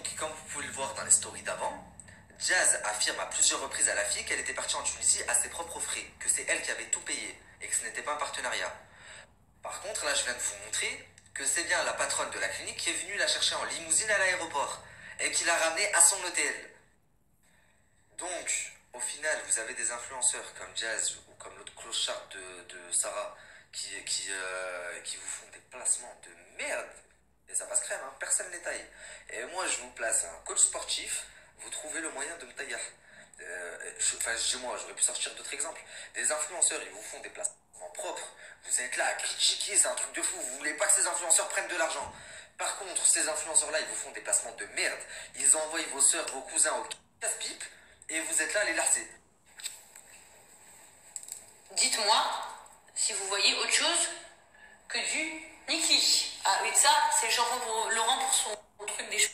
Donc, comme vous pouvez le voir dans les stories d'avant, Jazz affirme à plusieurs reprises à la fille qu'elle était partie en Tunisie à ses propres frais, que c'est elle qui avait tout payé et que ce n'était pas un partenariat. Par contre, là, je viens de vous montrer que c'est bien la patronne de la clinique qui est venue la chercher en limousine à l'aéroport et qui l'a ramenée à son hôtel. Donc, au final, vous avez des influenceurs comme Jazz ou comme l'autre clochard de Sarah qui vous font des placements de merde. Et ça passe crème, hein, personne ne les taille. Et moi, je vous place un coach sportif, vous trouvez le moyen de me tailler. Enfin, je dis moi, j'aurais pu sortir d'autres exemples. Des influenceurs, ils vous font des placements propres. Vous êtes là à critiquer, c'est un truc de fou. Vous voulez pas que ces influenceurs prennent de l'argent. Par contre, ces influenceurs-là, ils vous font des placements de merde. Ils envoient vos soeurs, vos cousins au casse-pipe et vous êtes là à les larcer. Dites-moi si vous voyez autre chose que du Niki. Ah oui, ça, c'est Laurent pour son truc des cheveux.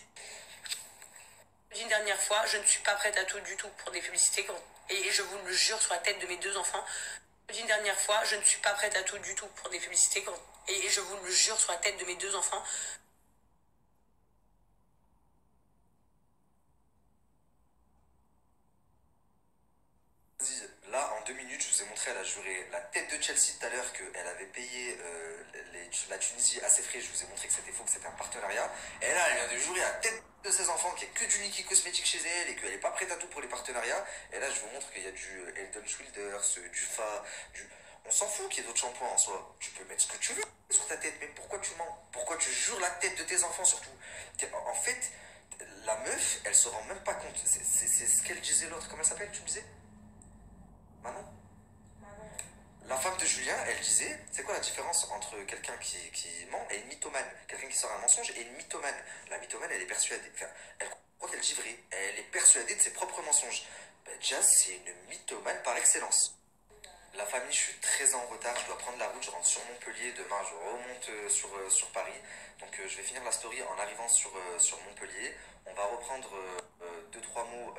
Une dernière fois, je ne suis pas prête à tout du tout pour des publicités. Et je vous le jure sur la tête de mes deux enfants. Une dernière fois, je ne suis pas prête à tout du tout pour des publicités. Et je vous le jure sur la tête de mes deux enfants. Là, en 2 minutes, je vous ai montré, elle a juré la tête de Chelsea tout à l'heure qu'elle avait payé la Tunisie à ses frais. Je vous ai montré que c'était faux, que c'était un partenariat. Et là, elle vient de jurer à la tête de ses enfants qu'il n'y a que du Niki cosmétique chez elle et qu'elle n'est pas prête à tout pour les partenariats. Et là, je vous montre qu'il y a du Eldon Shoulders, du Fa, du... On s'en fout qu'il y ait d'autres shampoings en soi. Tu peux mettre ce que tu veux sur ta tête, mais pourquoi tu mens? Pourquoi tu jures la tête de tes enfants surtout? En fait, la meuf, elle se rend même pas compte. C'est ce qu'elle disait l'autre. Comment elle s'appelle, tu me disais? Manon? La femme de Julien, elle disait, c'est quoi la différence entre quelqu'un qui ment et une mythomane? Quelqu'un qui sort un mensonge et une mythomane. La mythomane, elle est persuadée, enfin, elle croit qu'elle dit vrai. Elle est persuadée de ses propres mensonges. Ben, Jazz, c'est une mythomane par excellence. La famille, je suis très en retard, je dois prendre la route, je rentre sur Montpellier, demain je remonte sur Paris. Donc je vais finir la story en arrivant sur Montpellier. On va reprendre 2-3 mots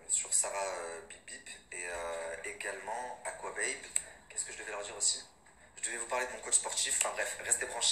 sur Sarah Bip Bip et également Aquababe. Qu'est-ce que je devais leur dire aussi? Je devais vous parler de mon coach sportif, enfin bref, restez branchés.